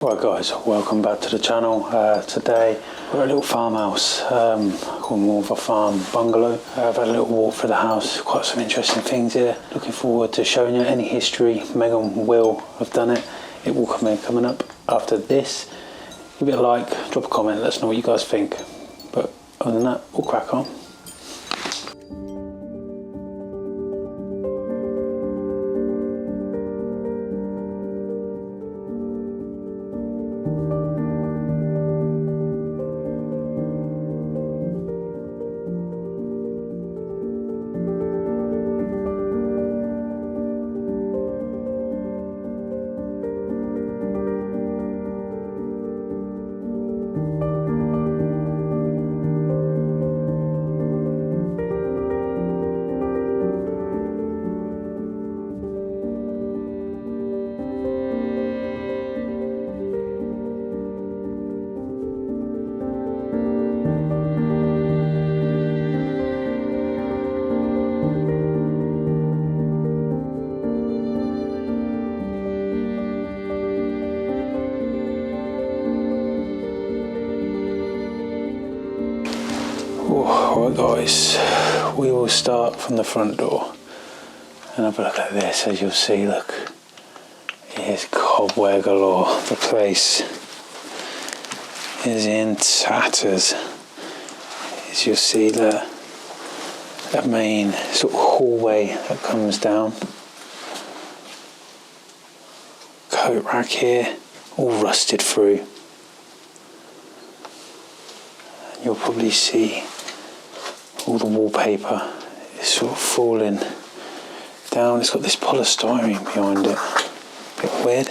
Right guys, welcome back to the channel. Today we're at a little farmhouse, I call it more of a farm bungalow. I've had a little walk through the house, quite some interesting things here. Looking forward to showing you any history. Megan will have done it. It will come in coming up after this. Give it a like, drop a comment, let us know what you guys think. But other than that, we'll crack on. Alright guys, we will start from the front door and have a look at this. As you'll see, look, here's cobweb galore. The place is in tatters. As you'll see, that main sort of hallway that comes down. Coat rack here, all rusted through. And you'll probably see all the wallpaper is sort of falling down. It's got this polystyrene behind it, a bit weird.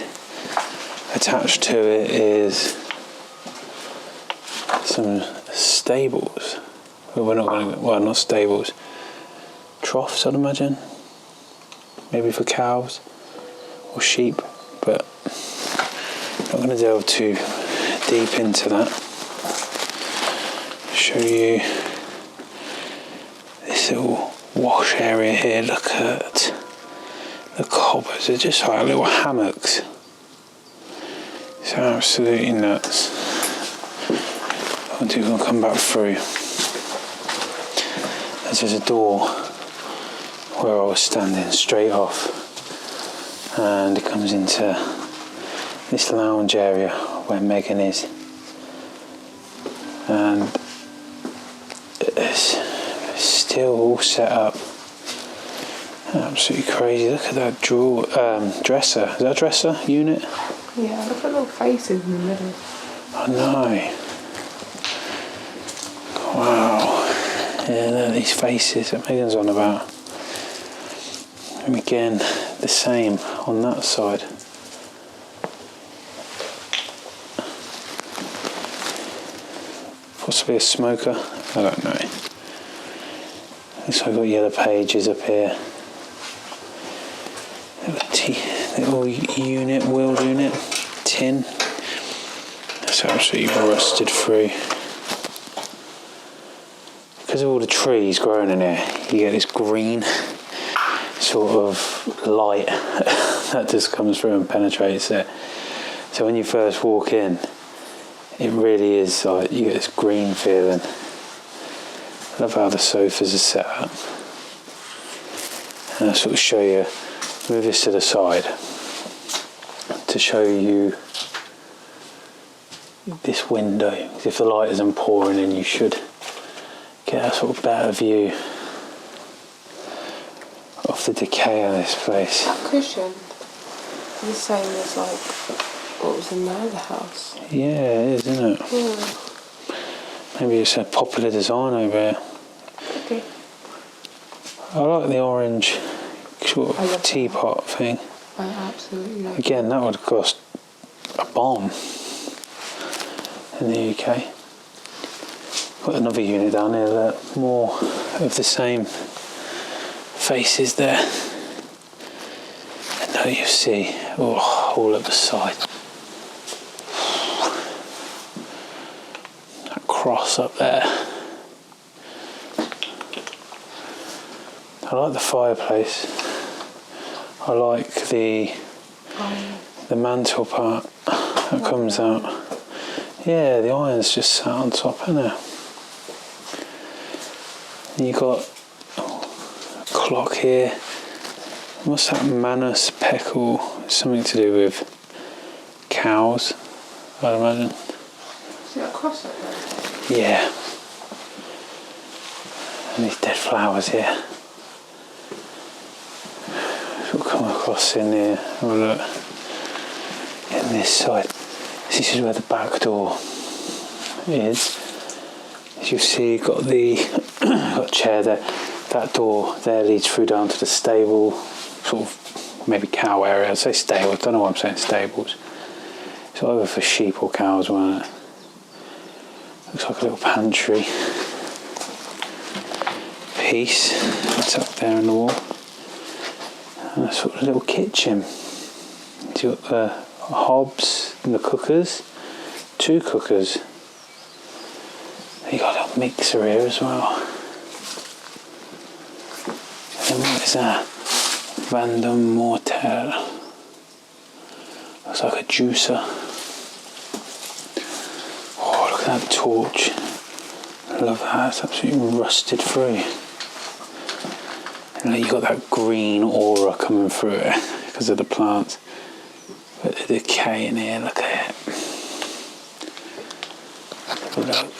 Attached to it is some stables. Well, we're not going to, well, not stables, troughs I'd imagine, maybe for cows or sheep, but not going to delve too deep into that. Show you this little wash area here. Look at the cobwebs, they're just like little hammocks. It's absolutely nuts. I wonder if we'll come back through. There's a door where I was standing straight off, and it comes into this lounge area where Megan is, and it's still all set up. Absolutely crazy. Look at that dresser. Is that a dresser unit? Yeah, look at little faces in the middle. I know. Wow. Yeah, look at these faces that Megan's on about. And again, the same on that side. Possibly a smoker, I don't know. Looks like I've got yellow pages up here. Little unit, wheeled unit, tin. That's absolutely rusted through. Because of all the trees growing in here, you get this green sort of light that just comes through and penetrates it. So when you first walk in, it really is like you get this green feeling. I love how the sofas are set up. And I'll sort of show you, move this to the side to show you this window. If the light isn't pouring in, you should get a sort of better view of the decay of this place. That cushion, the same as like what was in the other house. Yeah, it is, isn't it? Yeah. Maybe it's a popular design over here. Okay. I like the orange sort of teapot thing. I absolutely love it. Again, that would cost a bomb in the UK. Got another unit down here, that more of the same faces there. And now you see, oh, all up the side. That cross up there. I like the fireplace. I like the mantle part that comes out. Yeah, the iron's just sat on top, isn't it? And you got a clock here. What's that? Manus Peckle? Something to do with cows, I'd imagine. Is it a cross up there? Yeah. And these dead flowers here. We'll come across in here. Have a look. In this side. This is where the back door is. As you see, got the got a chair there. That door there leads through down to the stable, sort of maybe cow area. I'd say stable. I don't know why I'm saying stables. It's either for sheep or cows, wasn't it? Looks like a little pantry piece. It's up there in the wall. And a sort of little kitchen. So you've got the hobs and the cookers. 2 cookers. You got a little mixer here as well. And what is that? Random mortar. Looks like a juicer. Oh, look at that torch. I love that. It's absolutely rusted through. And you got that green aura coming through it because of the plants. But the decay in here, look at it. Look.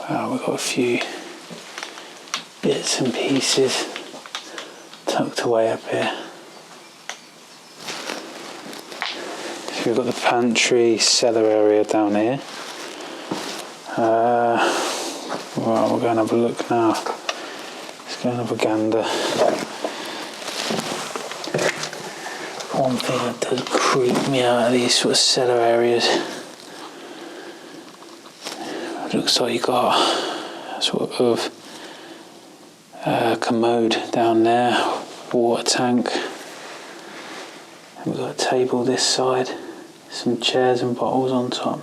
Wow, we've got a few bits and pieces tucked away up here. So we've got the pantry, cellar area down here. Well, we're going to have a look now. Let's go and have a gander. One thing that does creep me out of these sort of cellar areas. It looks like you got a sort of commode down there, water tank. And we've got a table this side, some chairs and bottles on top.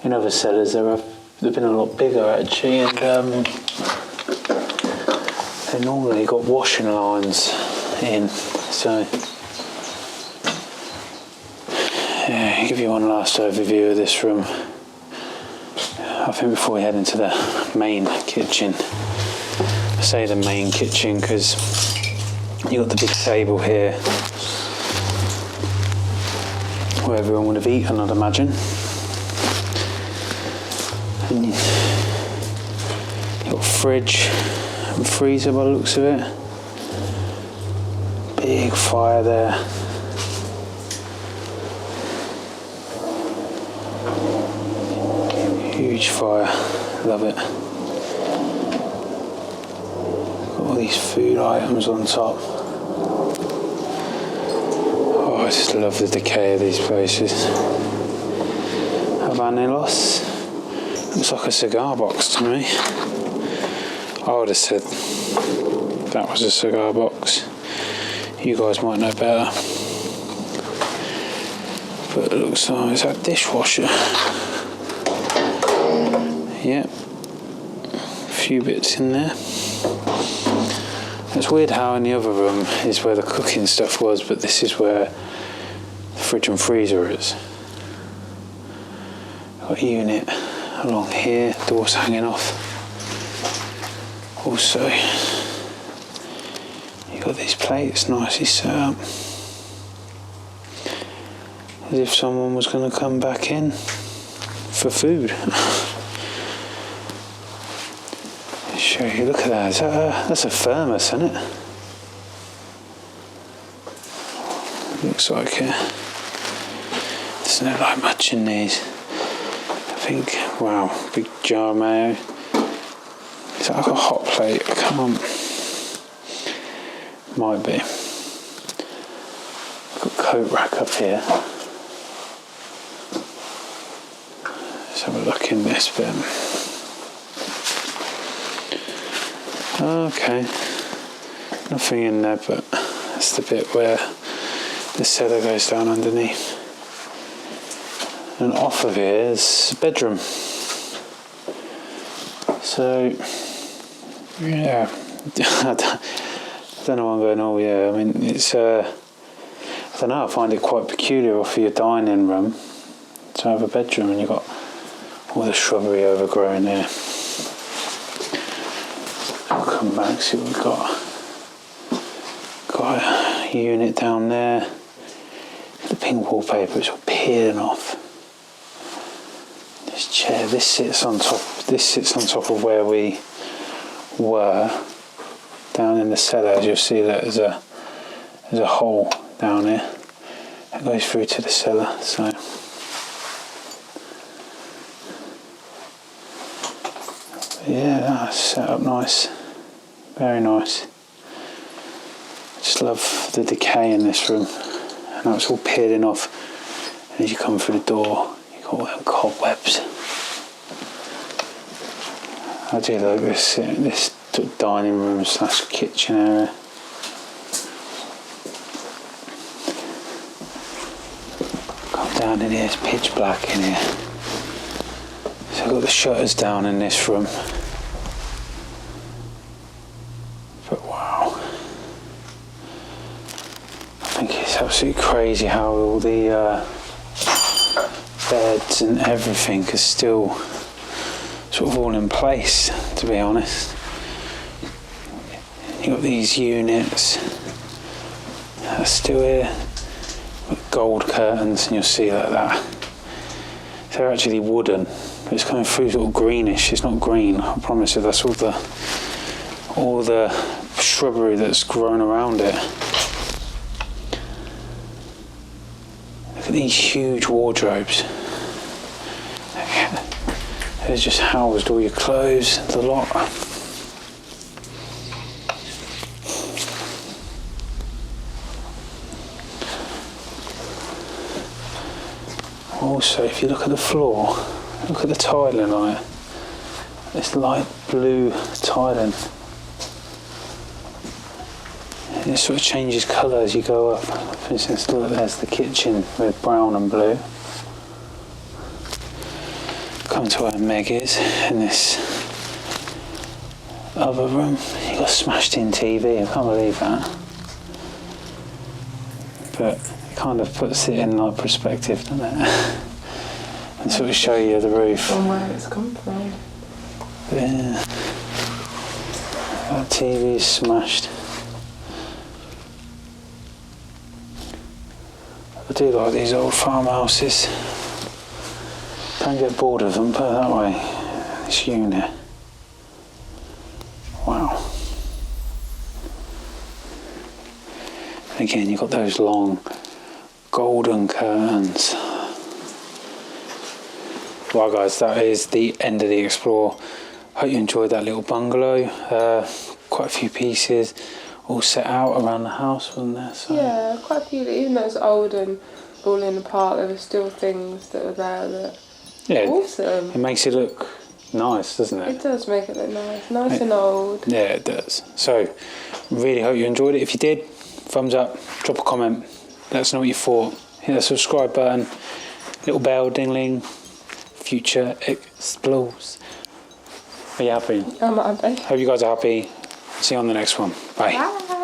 In other cellars they've been a lot bigger actually, and they normally got washing lines in, so yeah, I'll give you one last overview of this room. I think before we head into the main kitchen. I say the main kitchen because you got the big table here where everyone would have eaten, I'd imagine. And you got fridge and freezer by the looks of it. Big fire there. Huge fire, love it. Got all these food items on top. Oh, I just love the decay of these places. Habaneros. Looks like a cigar box to me. I would have said that was a cigar box. You guys might know better. But it looks like it's a dishwasher. Yep, a few bits in there. It's weird how in the other room is where the cooking stuff was, but this is where the fridge and freezer is. Got a unit along here, doors hanging off. Also, you got these plates nicely set up. As if someone was going to come back in for food. Show you, look at that. That's a thermos, isn't it? Looks like it. Doesn't look like much in these. I think, wow, big jar of mayo. Is that like a hot plate? I can't. Might be. Got a coat rack up here. Let's have a look in this bit. Okay, nothing in there, but that's the bit where the cellar goes down underneath. And off of here is a bedroom. So, yeah, I don't know why I'm going, oh yeah, I mean, it's, I don't know, I find it quite peculiar for your dining room to have a bedroom and you've got all the shrubbery overgrown there. I'll come back, see what we've got. Got a unit down there. The pink wallpaper is all peeling off. This chair, this sits on top of where we were down in the cellar. As you'll see, that there's a hole down here that goes through to the cellar. So yeah, that's set up nice, very nice. I just love the decay in this room. Now it's all peeling off, and as you come through the door, you've got all them cobwebs. I do like this dining room / kitchen area. Come down in here, it's pitch black in here. So I've got the shutters down in this room. But wow. I think it's absolutely crazy how all the beds and everything is still sort of all in place, to be honest. You've got these units that are still here with gold curtains, and you'll see like that. They're actually wooden, but it's coming through sort of greenish. It's not green, I promise you. That's all the shrubbery that's grown around it. Look at these huge wardrobes. There's just housed all your clothes, the lot. Also, if you look at the floor, look at the tiling on it. It's light blue tiling. And it sort of changes colour as you go up. For instance, look, there's the kitchen with brown and blue. Come to where Meg is in this other room. You've got a smashed in TV, I can't believe that. But it kind of puts it in like perspective, doesn't it? And sort of show you the roof. From where it's come from. Yeah. That TV is smashed. I do like these old farmhouses. Don't get bored of them, put it that way. This unit. Wow. And again, you've got those long golden curtains. Well guys, that is the end of the Explore. Hope you enjoyed that little bungalow. Quite a few pieces all set out around the house, wasn't there? So. Yeah, quite a few. Even though it's old and falling apart, there were still things that were there that awesome. It makes it look nice, doesn't it? It does make it look nice and old. Yeah, it does. So, really hope you enjoyed it. If you did, thumbs up, drop a comment, let us know what you thought. Hit the subscribe button, little bell, dingling, future explores. Are you happy? I'm happy. Hope you guys are happy. See you on the next one. Bye. Bye.